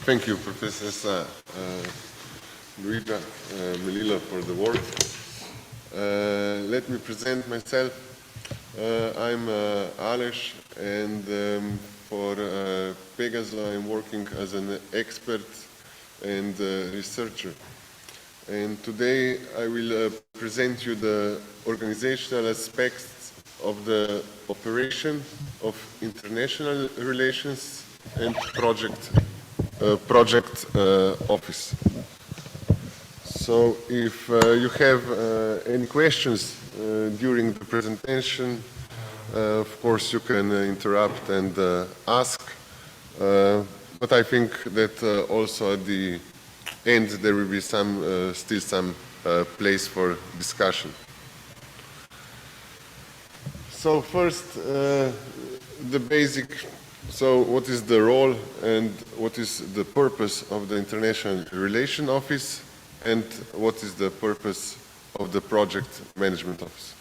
Thank you, Professor Luisa Melilla, for the word. Let me present myself. I'm Aleš, and for Pegaso I'm working as an expert and researcher. And today I will present you the organizational aspects of the operation of international relations and project office. So if you have any questions during the presentation, of course you can interrupt and ask, but I think that also at the end there will be still some place for discussion. So first, the basic. So what is the role and what is the purpose of the International Relations Office, and what is the purpose of the Project Management Office?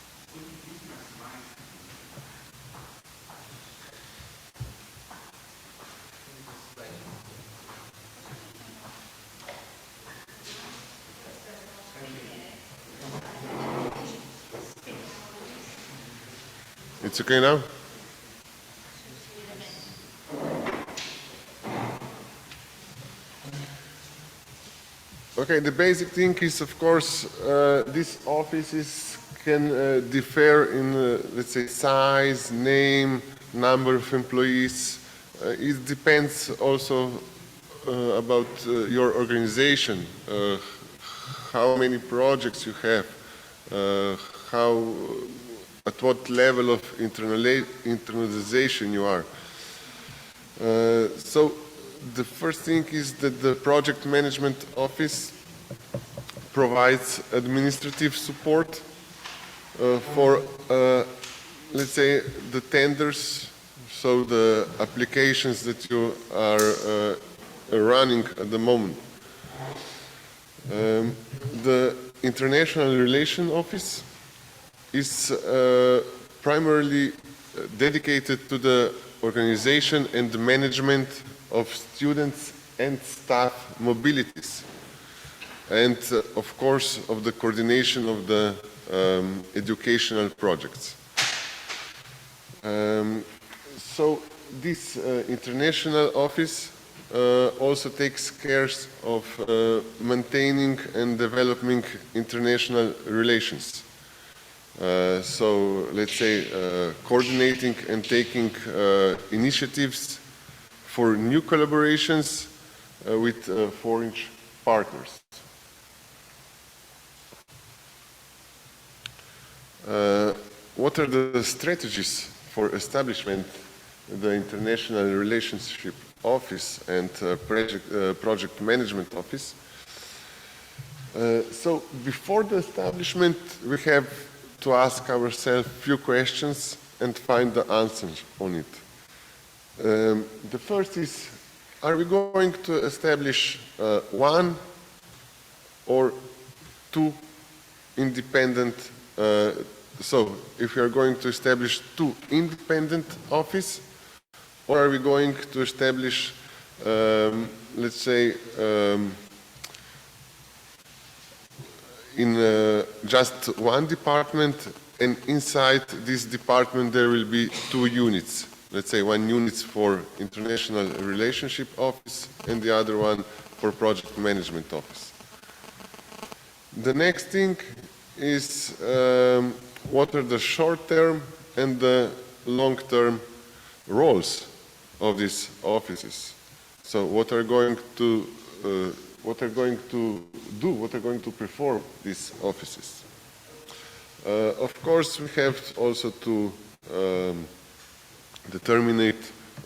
It's okay now? Okay, the basic thing is, of course, these offices can differ in, let's say, size, name, number of employees. It depends also about your organization, how many projects you have, at what level of internalization you are. So the first thing is that the Project Management Office provides administrative support for, let's say, the tenders, so the applications that you are running at the moment. The International Relations Office is primarily dedicated to the organization and the management of students and staff mobilities, and of course of the coordination of the educational projects. So this international office also takes care of maintaining and developing international relations. So let's say coordinating and taking initiatives for new collaborations with foreign partners. What are the strategies for establishment the International Relationship Office and Project Management Office? So before the establishment, we have to ask ourselves a few questions and find the answers on it. The first is, are we going to establish one or two independent, so if we are going to establish two independent offices, or are we going to establish, let's say, in just one department, and inside this department there will be two units. Let's say one unit for International Relationship Office and the other one for Project Management Office. The next thing is what are the short-term and the long-term roles of these offices. So what are going to perform these offices. Of course, we have also to determine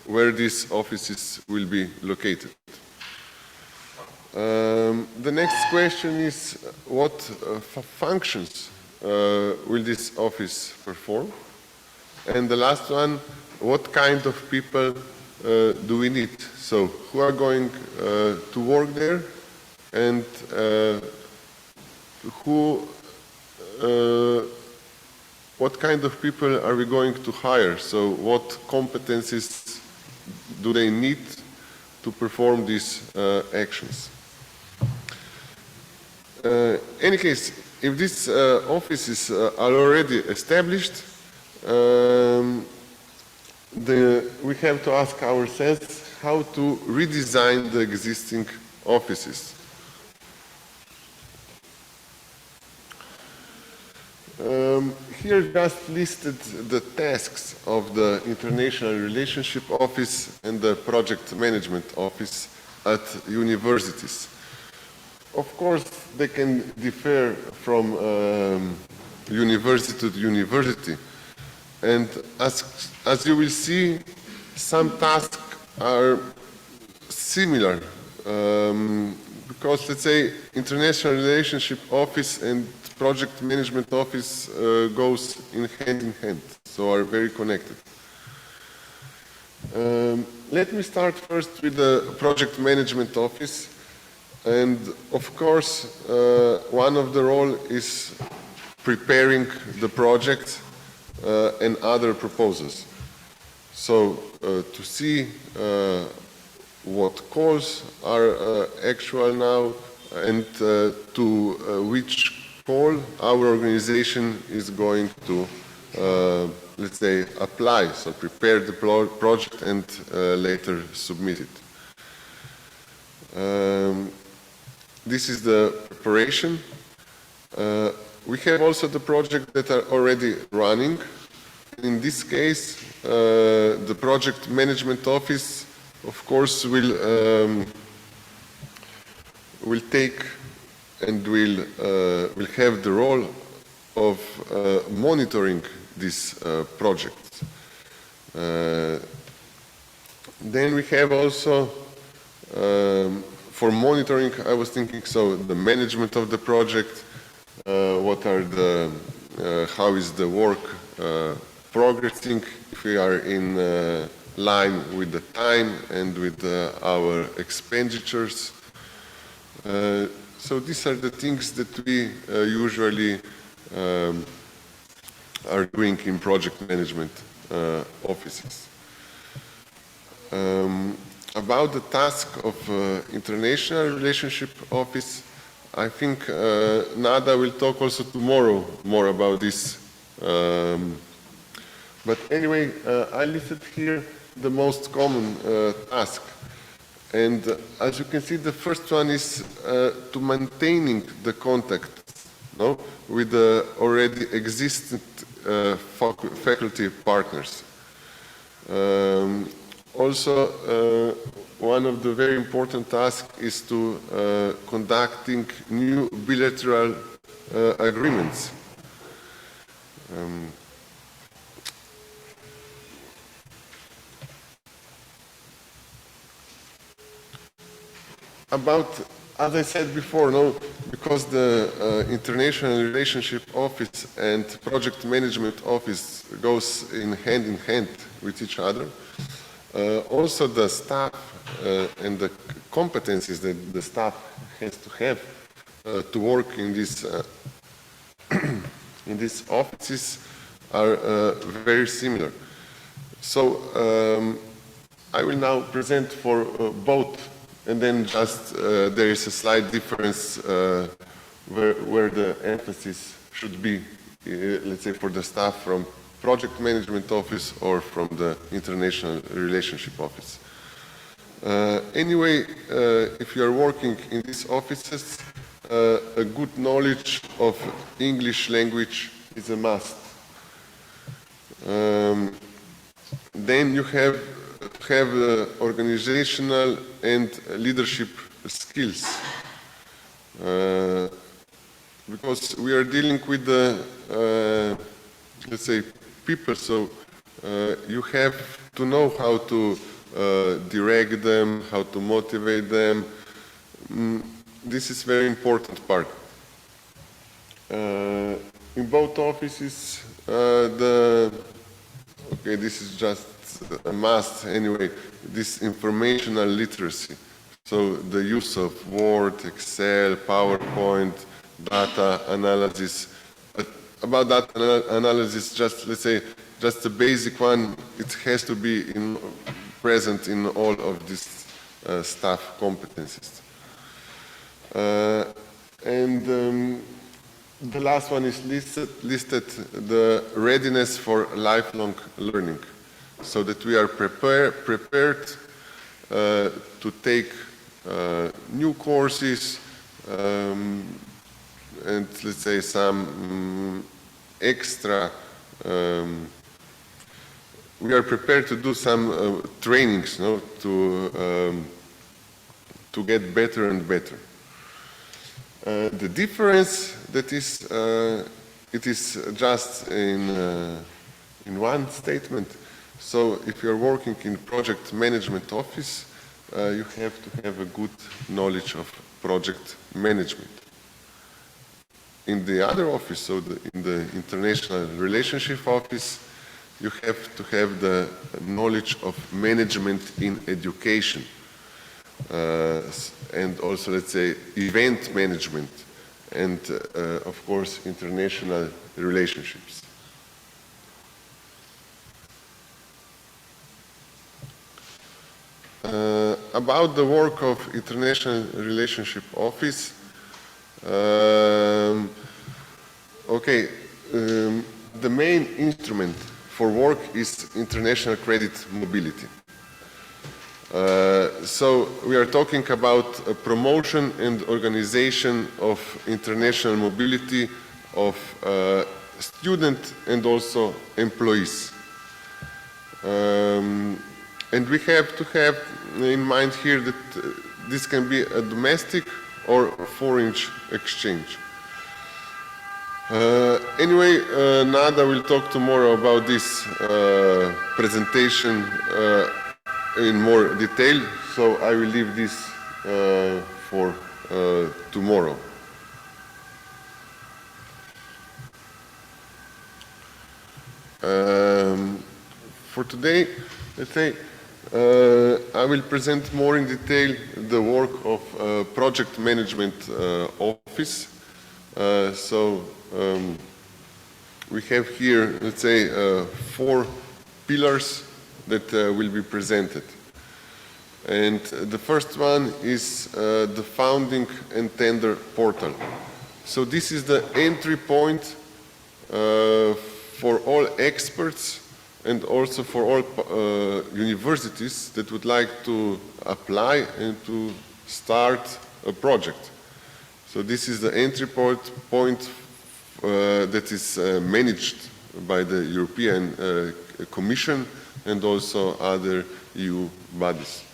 where these offices will be located. The next question is what functions will this office perform? And the last one, what kind of people do we need? So who are going to work there, and what kind of people are we going to hire? So what competencies do they need to perform these actions. Any case, if these offices are already established, we have to ask ourselves how to redesign the existing offices. Here just listed the tasks of the International Relationship Office and the Project Management Office at universities. Of course, they can differ from university to university. And as you will see, some tasks are similar because, let's say, International Relationship Office and Project Management Office goes in hand, so are very connected. Let me start first with the Project Management Office. And of course, one of the role is preparing the project and other proposals. So to see what calls are actual now and to which call our organization is going to, let's say, apply. So prepare the project and later submit it. This is the preparation. We have also the projects that are already running. In this case, the Project Management Office, of course, will take and will have the role of monitoring these projects. Then we have also for monitoring, I was thinking, so the management of the project, what are the, how is the work progressing, if we are in line with the time and with our expenditures. So these are the things that we usually are doing in project management offices. About the task of International Relationship Office, I think Nada will talk also tomorrow more about this. But anyway, I listed here the most common task. And as you can see, the first one is to maintaining the contact, no, with the already existing faculty partners. Also, one of the very important tasks is to conducting new bilateral agreements. About, as I said before, no, because the International Relationship Office and Project Management Office goes in hand with each other, also the staff and the competencies that the staff has to have to work in this in these offices are very similar. So I will now present for both, and then just there is a slight difference where the emphasis should be, let's say, for the staff from Project Management Office or from the International Relationship Office. Anyway, if you are working in these offices, a good knowledge of English language is a must. Then you have organizational and leadership skills. Because we are dealing with the, let's say, people, so you have to know how to direct them, how to motivate them. This is very important part. In both offices, okay, this is just a must anyway, this informational literacy. So the use of Word, Excel, PowerPoint, data analysis. But about data analysis, just let's say, just the basic one, it has to be present in all of these staff competencies. The last one is listed the readiness for lifelong learning, so that we are prepared to take new courses and let's say some extra, we are prepared to do some trainings, no, to get better and better. The difference that is, it is just in one statement. So if you're working in project management office, you have to have a good knowledge of project management. In the other office, so in the international relationship office, you have to have the knowledge of management in education. And also, let's say, event management and, of course, international relationships. About the work of International Relationship Office, the main instrument for work is international credit mobility. So we are talking about a promotion and organization of international mobility of students and also employees. And we have to have in mind here that this can be a domestic or foreign exchange. Anyway, Nada will talk tomorrow about this presentation in more detail, so I will leave this for tomorrow. For today, let's say, I will present more in detail the work of Project Management Office. We have here, let's say, 4 pillars that will be presented. And the first one is the founding and tender portal. So this is the entry point for all experts and also for all universities that would like to apply and to start a project. So this is the entry point that is managed by the European Commission and also other EU bodies.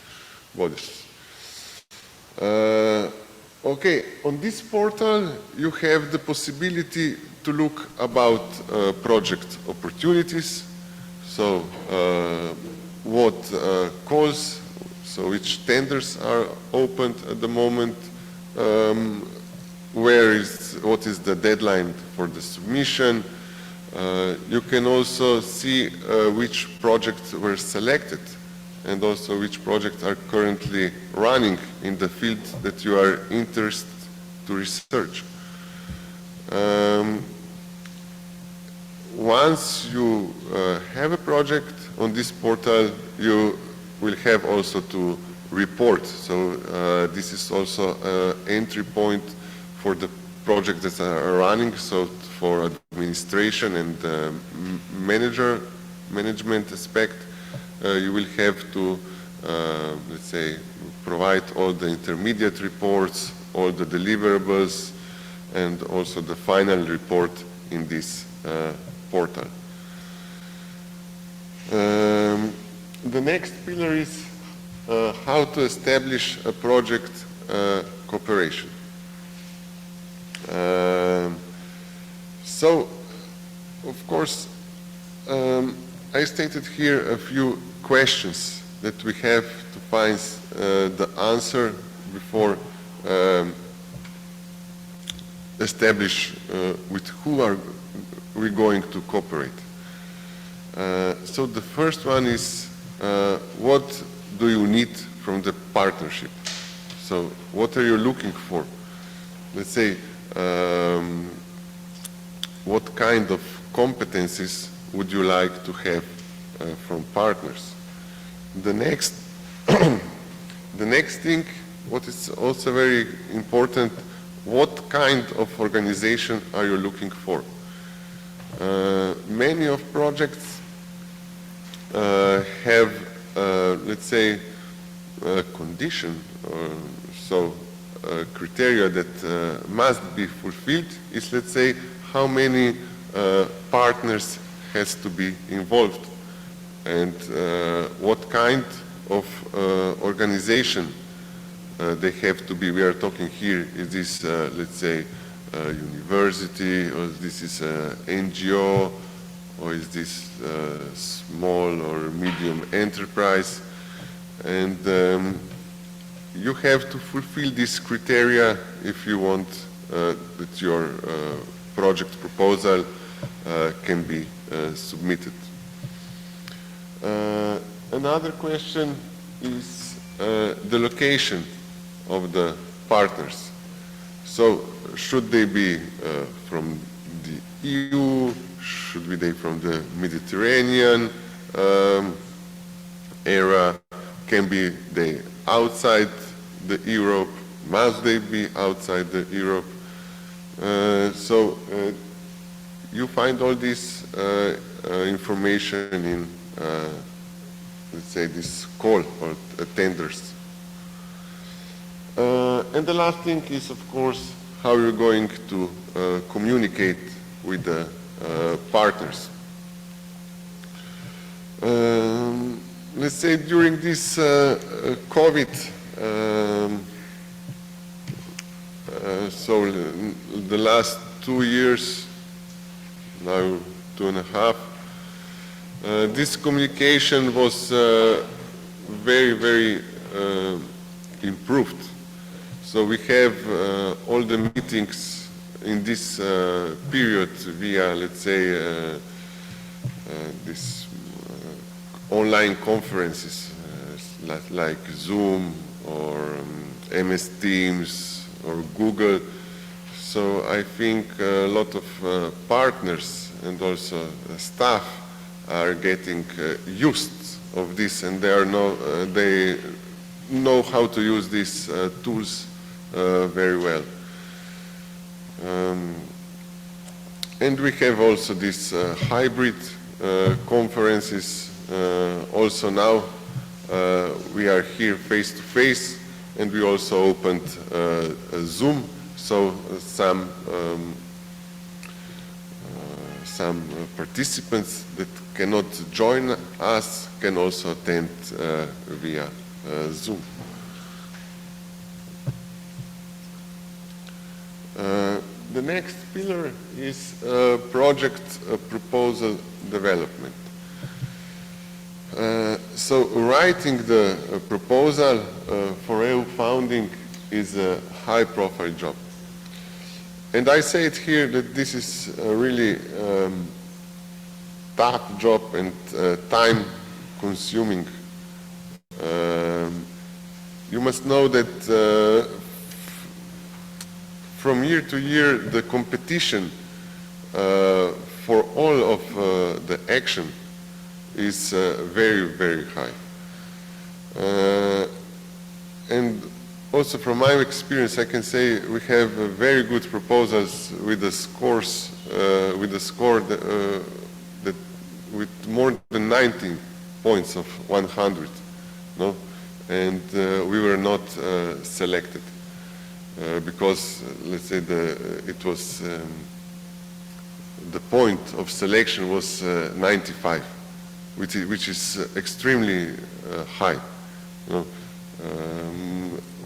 Okay, on this portal you have the possibility to look about project opportunities. So what calls, so which tenders are opened at the moment, what is the deadline for the submission. You can also see which projects were selected and also which projects are currently running in the field that you are interested to research. Once you have a project on this portal, you will have also to report. So this is also an entry point for the projects that are running, so for administration and management aspect, you will have to, let's say, provide all the intermediate reports, all the deliverables, and also the final report in this portal. The next pillar is how to establish a project cooperation. So, of course, I stated here a few questions that we have to find the answer before establish with who are we going to cooperate. So the first one is what do you need from the partnership? So what are you looking for? Let's say what kind of competencies would you like to have from partners? The The next thing, what is also very important, what kind of organization are you looking for? Many of projects have, let's say, a condition, so criteria that must be fulfilled is, let's say, how many partners has to be involved and what kind of organization they have to be. We are talking here, is this, let's say, a university, or this is a NGO, or is this small or medium enterprise? And you have to fulfill this criteria if you want that your project proposal can be submitted. Another question is the location of the partners. So should they be from the EU? Should be they from the Mediterranean area? Can be they outside the Europe? Must they be outside the Europe? So you find all this information in, let's say, this call or tenders. And the last thing is, of course, how you're going to communicate with the partners. Let's say during this COVID, so the last 2 years, now 2.5, this communication was very, very improved. So we have all the meetings in this period via, let's say, this online conferences like Zoom or MS Teams or Google. So I think a lot of partners and also staff are getting used of this, and they know how to use these tools very well. And we have also these hybrid conferences. Also now we are here face to face, and we also opened Zoom, so some participants that cannot join us can also attend via Zoom. The next pillar is project proposal development. So writing the proposal for EU funding is a high-profile job. And I say it here that this is a really tough job and time-consuming. You must know that from year to year, the competition for all of the action is very, very high. And also from my experience, I can say we have very good proposals with the scores, with the score that with more than 90 points of 100, no? And we were not selected. Because, let's say, it was the point of selection was 95, which is extremely high. You know?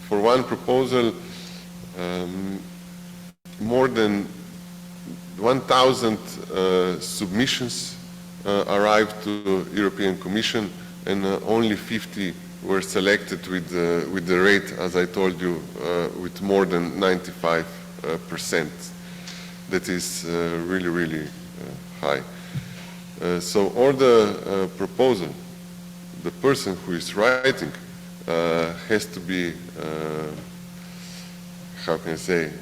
For one proposal, more than 1,000 submissions arrived to European Commission, and only 50 were selected with the rate, as I told you, with more than 95%. That is really, really high. So all the proposal, the person who is writing has to be, how can I say,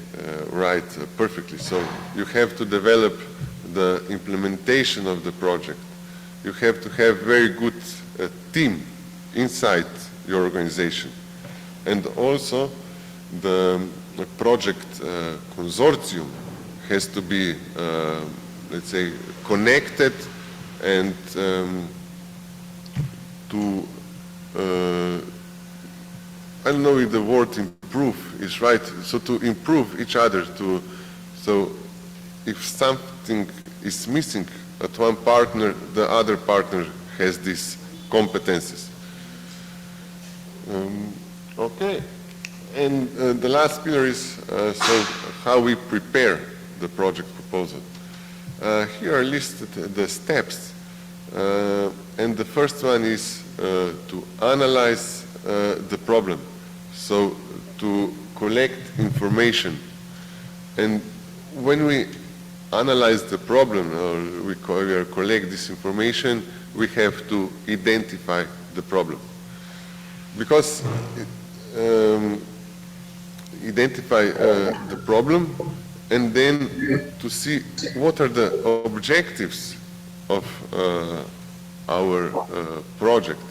write perfectly. So you have to develop the implementation of the project. You have to have very good team inside your organization. And also the project consortium has to be, let's say, connected and to, I don't know if the word improve is right, so to improve each other, so if something is missing at one partner, the other partner has these competences. Okay, and the last pillar is so how we prepare the project proposal. Here are listed the steps, and the first one is to analyze the problem, so to collect information. And when we analyze the problem or we collect this information, we have to identify the problem. Because identify the problem and then to see what are the objectives of our project,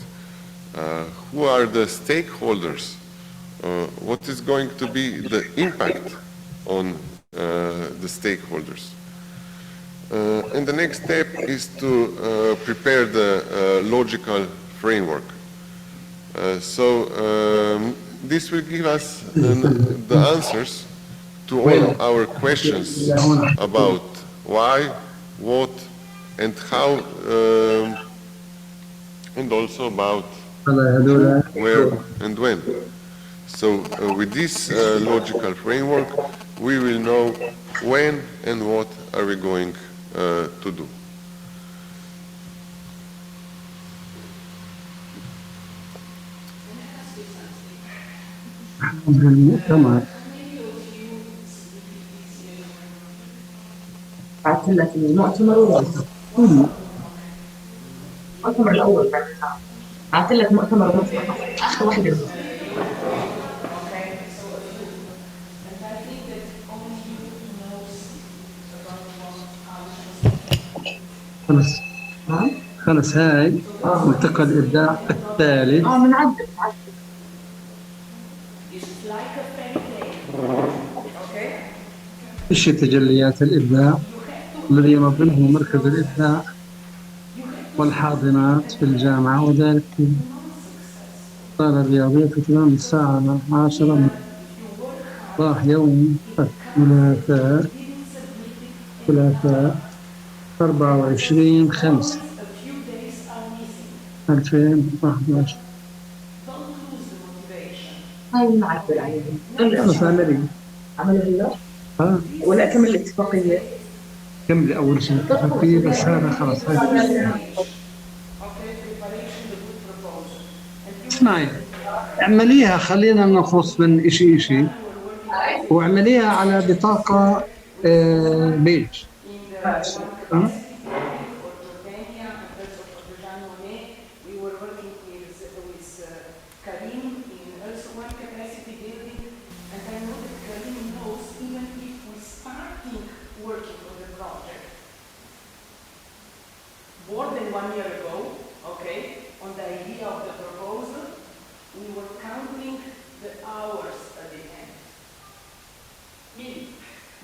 who are the stakeholders, what is going to be the impact on the stakeholders. And the next step is to prepare the logical framework. So this will give us the answers to all our questions about why, what, and how, and also about who, where, and when. So with this logical framework, we will know when and what are we going to do. تمام. بعثت لك المؤتمر والمؤتمر. المؤتمر الأول بعثت لك مؤتمر مسبق آخر واحدة. خلص هاي ملتقى الإبداع الثالث. بنعدل. إيش تجليات الإبداع الذي ينظمه مركز الإبداع والحاضنات في الجامعة، وذلك في الصالة الرياضية في تمام الساعة 10 صباح يوم ثلاثاء 24/5/2011. هاي المعدل عليهم. خلص عملية. ولا كمل الاتفاقية. كمل أول شيء الاتفاقية بس هذا خلاص. اسمعي اعمليها، خلينا نخص من إشي واعمليها على بطاقة بيج. More than 1 year ago, okay, on the idea of the proposal, we were counting the hours at the end.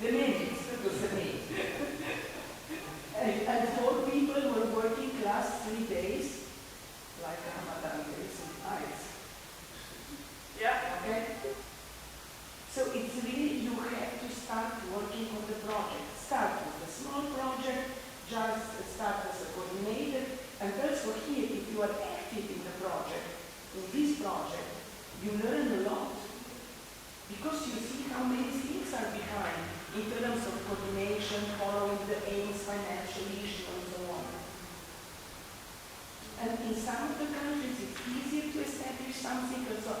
The minutes, and 4 people were working class 3 days, like Ramadan days and nights. Yeah, okay? So it's really, you have to start working on the project. Start with a small project, just start as a coordinator, and also here, if you are active in the project, in this project, you learn a lot, because you see how many things are behind in terms of coordination, following the aims, financial issue, and so on. And in some of the countries, it's easier to establish something, so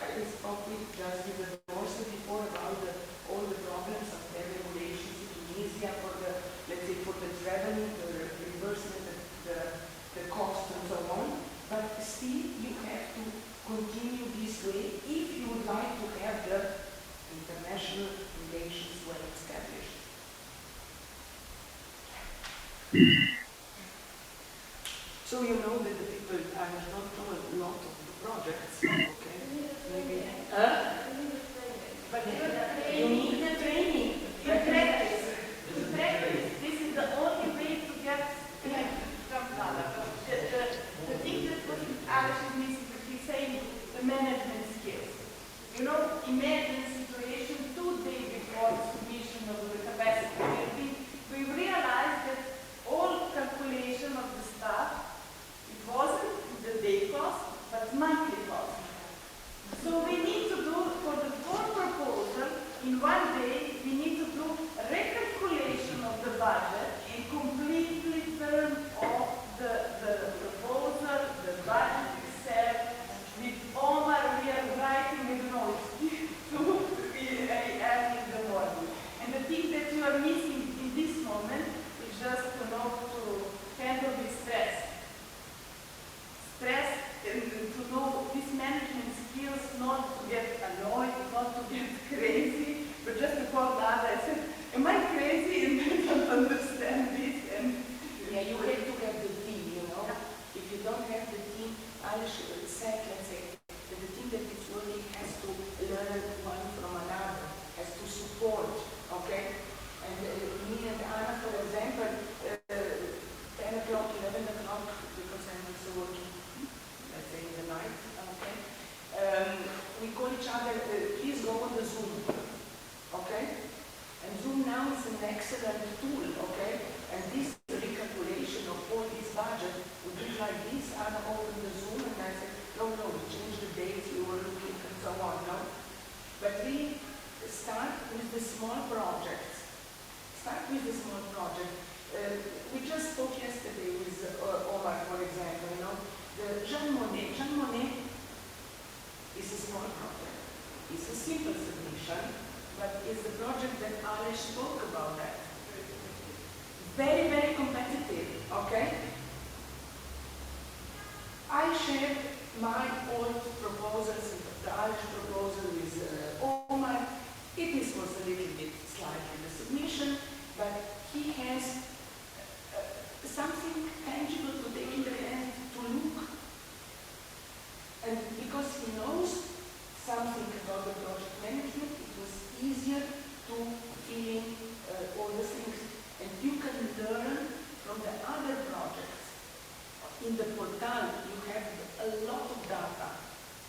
I spoke with just with the Dorsa before about all the problems of their regulations in Tunisia for the, let's say, for the traveling, the reimbursement, the cost, and so on. But still, you have to continue this way if you would like to have the international relations well established. So you know that the people are not doing a lot of the projects, okay? Maybe imagine a situation 2 days before the submission of the capacity building. We realized that all calculation of the staff, it wasn't the day cost, but monthly cost. So we need to do, for the full proposal, in 1 day, we need to do a recalculation of the budget and completely turn off the proposal, the budget itself. With Omar, we are writing, I don't know, it's 2 a.m. in the morning. And the thing that you are missing in this moment is just to know to handle the stress. Stress and to know this management skills, not to get annoyed, not to get crazy, but just to call the other and say, am I crazy and I don't understand this? And yeah, you have to have the team, you know. If you don't have the team, Aleš said, let's say, that the team that is working has to learn one from another, has to support, okay? And me and Anna, for example, 10 o'clock, 11 o'clock, because I'm also working, let's say, in the night, okay? We call each other, please go on the Zoom, okay? And Zoom now is an excellent tool, okay? And this recalculation of all this budget, we did like this, Anna opened the Zoom and I said, no, we changed the dates, we were looking and so on, no? But we start with the small projects. We just spoke yesterday with Omar, for example, you know, the Jean Monnet is a small project. It's a simple submission, but it's the project that Aleš spoke about that. Very, very competitive, okay? I shared my old proposals, the Aleš proposal with Omar. It was a little bit slightly the submission, but he has something tangible to take in the hand to look. And because he knows something about the project management, it was easier to fill in all the things. And you can learn from the other projects. In the portal, you have a lot of data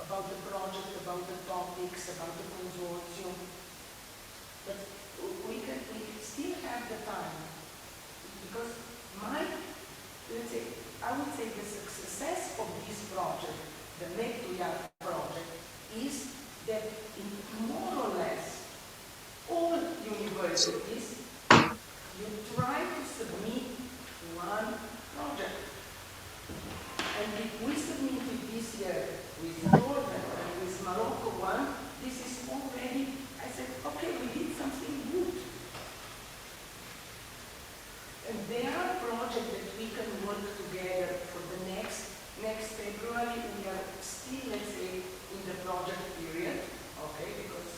about the project, about the topics, about the consortium. But we still have the time. Because let's say, I would say the success of this project, the Make2Yard project, is that in more or less all universities, you try to submit one project. And if we submitted this year with Jordan and with Morocco one, this is already, I said, okay, we did something good. And there are projects that we can work together for the next February. We are still, let's say, in the project period, okay, because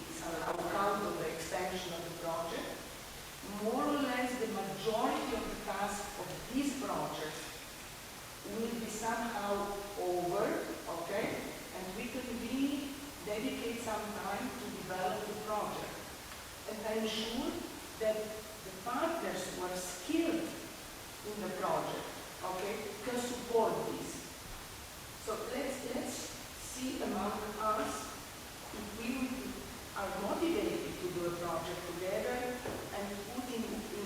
it's on account of the extension of the project. More or less the majority of the tasks of these projects will be somehow over, okay, and we can really dedicate some time to develop the project. And I'm sure that the partners who are skilled in the project, okay, can support this. So let's see among us if we are motivated to do a project together and put in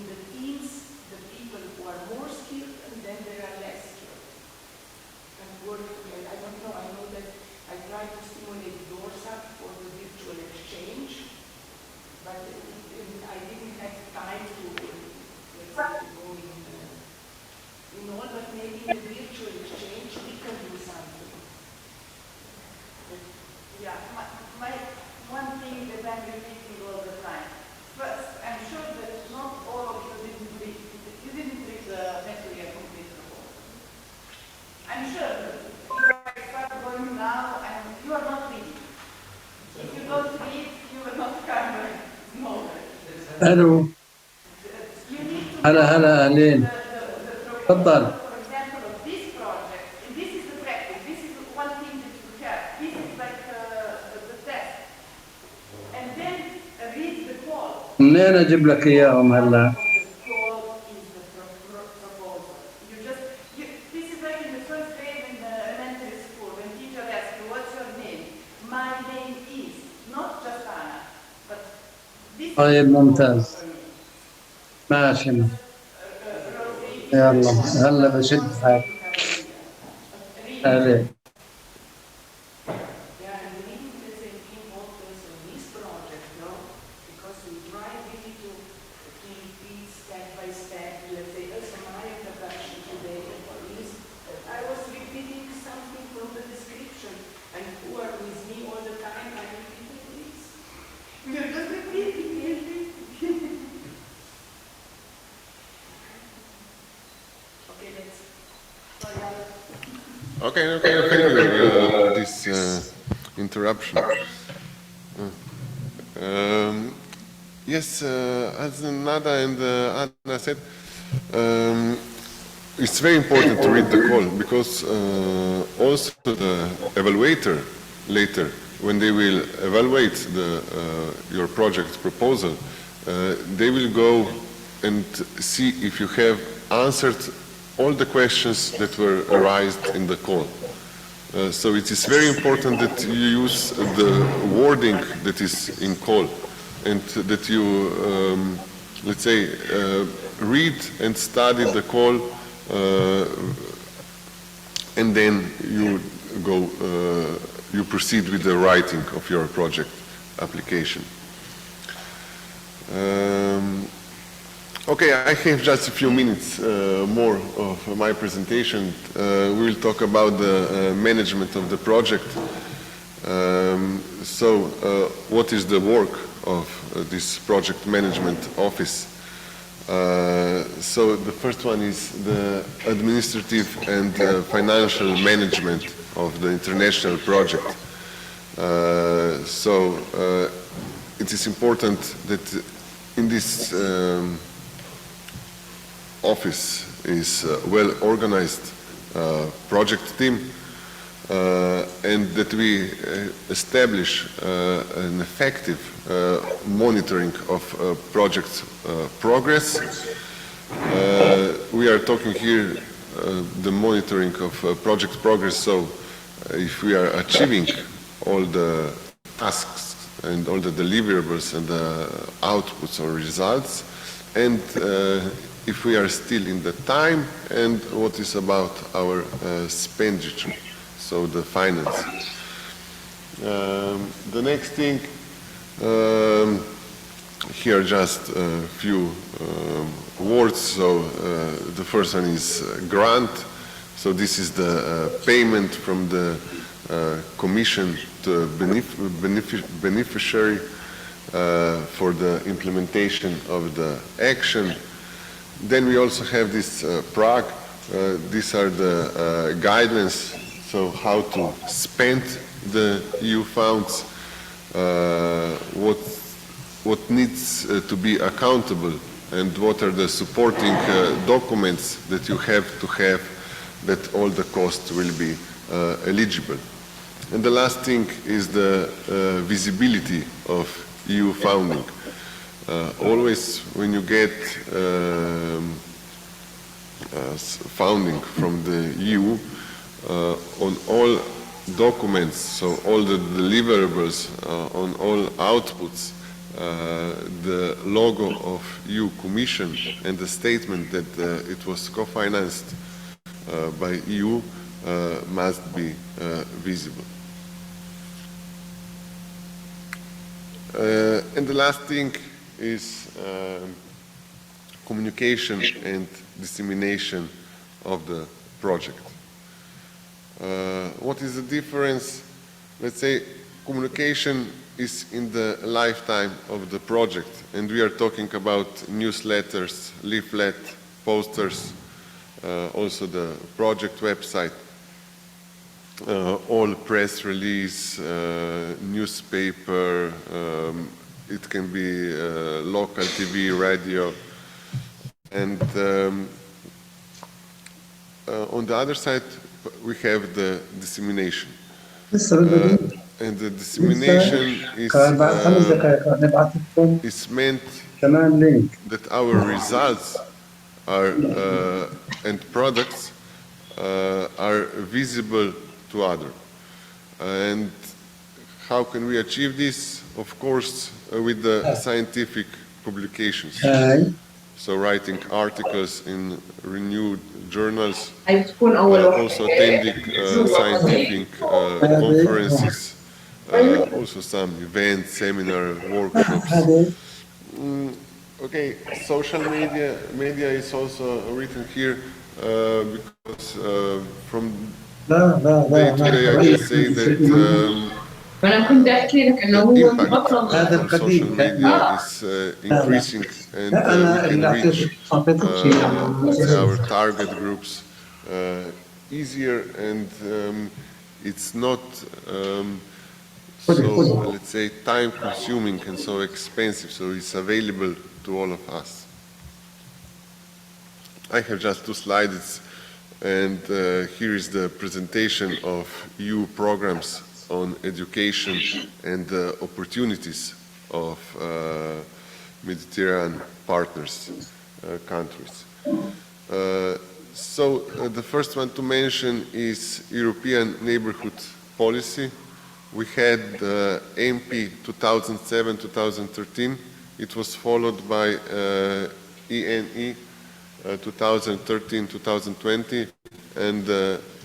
the teams the people who are more skilled and then there are less skilled. And work together. I don't know, I know that I tried to stimulate DORSA for the virtual exchange, but I didn't have time to, let's say, to go in all, but maybe in the virtual exchange we can do something. yeah, one thing that I'm repeating all the time. First, I'm sure that not all of you didn't read the Make2Yard complete report. I'm sure that if I start going now, you are not reading. If you don't read, you will not cover knowledge. الو You need to هلا أهلين the تفضل. proposal, for example, of this project, and this is the practice, this is one thing that you have, this is like the test. And then read the call. منين أجيب لك إياهم هلا؟ Of the call is the proposal. This is like in the first grade in the elementary school, when teacher asks you, what's your name? my name is, not just Anna, but this طيب is ممتاز. for me. ماشي. Rodriguez, يلا هلا بشد حالك. عليك. Yeah, and we need to say involved also in this project, no? Because we try really to keep it step by step. Let's say also my introduction today is that I was repeating something from the description, and who are with me all the time, I repeated this. You're just repeating. Okay, let's. Okay, thank you for this interruption. Yes, as Nada and Anna said, it's very important to read the call because also the evaluator later, when they will evaluate your project proposal, they will go and see if you have answered all the questions that were raised in the call. So it is very important that you use the wording that is in call and that you, let's say, read and study the call and then you go, you proceed with the writing of your project application. Okay, I have just a few minutes more of my presentation. We will talk about the management of the project. What is the work of this project management office? So the first one is the administrative and financial management of the international project. It is important that in this office is a well-organized project team and that we establish an effective monitoring of project progress. We are talking here the monitoring of project progress, so if we are achieving all the tasks and all the deliverables and the outputs or results, and if we are still in the time, and what is about our expenditure, so the finance. The next thing, here just a few words. So the first one is grant. So this is the payment from the Commission to beneficiary for the implementation of the action. Then we also have this Prague. These are the guidelines, so how to spend the EU funds, what needs to be accountable, and what are the supporting documents that you have to have that all the costs will be eligible. And the last thing is the visibility of EU funding. Always when you get funding from the EU, on all documents, so all the deliverables, on all outputs, the logo of EU Commission and the statement that it was co-financed by EU must be visible. And the last thing is communication and dissemination of the project. What is the difference? Let's say communication is in the lifetime of the project, and we are talking about newsletters, leaflet, posters, also the project website, all press release, newspaper, it can be local TV, radio, and on the other side we have the dissemination. And the dissemination is meant that our results are, and products are visible to others. And How can we achieve this? Of course, with the scientific publications. So writing articles in renewed journals, also attending scientific conferences, also some events, seminars, workshops. Okay, social media is also written here because from day to day I can say that the impact of social media is increasing, and we can reach, let's say, our target groups easier, and it's not so, let's say, time consuming and so expensive, so it's available to all of us. I have just 2 slides, and here is the presentation of EU programs on education and the opportunities of Mediterranean partners countries. So the first one to mention is European Neighborhood Policy. We had MP 2007-2013. It was followed by ENE 2013-2020, and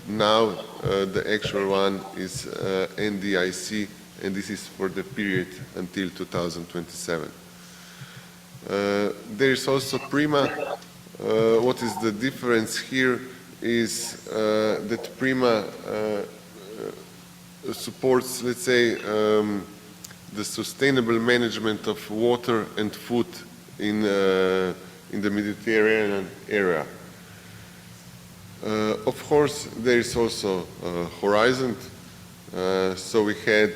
now the actual one is NDIC, and this is for the period until 2027. There is also PRIMA. What is the difference here is that PRIMA supports, let's say, the sustainable management of water and food in the Mediterranean area. Of course, there is also Horizon. So we had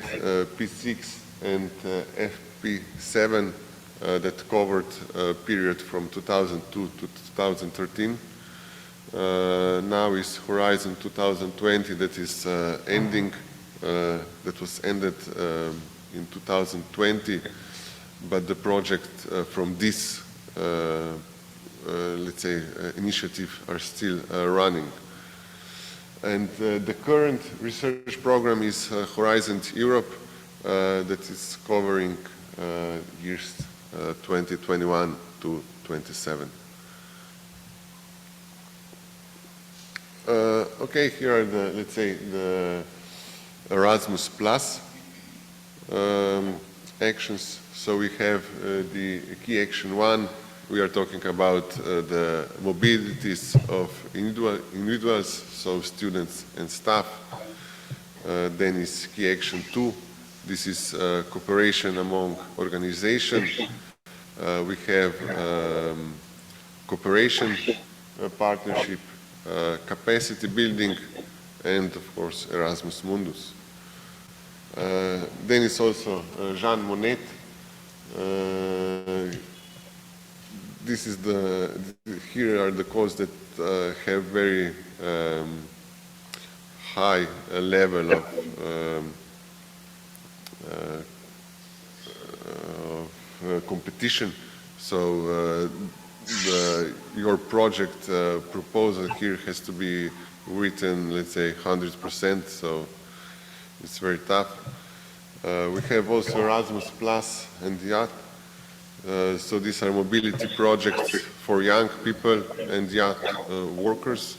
P6 and FP7 that covered a period from 2002 to 2013. Now is Horizon 2020 that is ending. That was ended in 2020, but the project from this, let's say, initiative are still running. And the current research program is Horizon Europe, that is covering years 2021 to 27. Okay, here are the, let's say, the Erasmus Plus actions. So we have the key action 1. We are talking about the mobilities of individuals, so students and staff. Then is key action 2. This is cooperation among organizations. We have cooperation partnership, capacity building, and of course Erasmus Mundus. Then is also Jean Monnet. This is here are the courses that have very high level of competition. So your project proposal here has to be written, let's say, 100%. So it's very tough. We have also Erasmus Plus and YAT. So these are mobility projects for young people and young workers.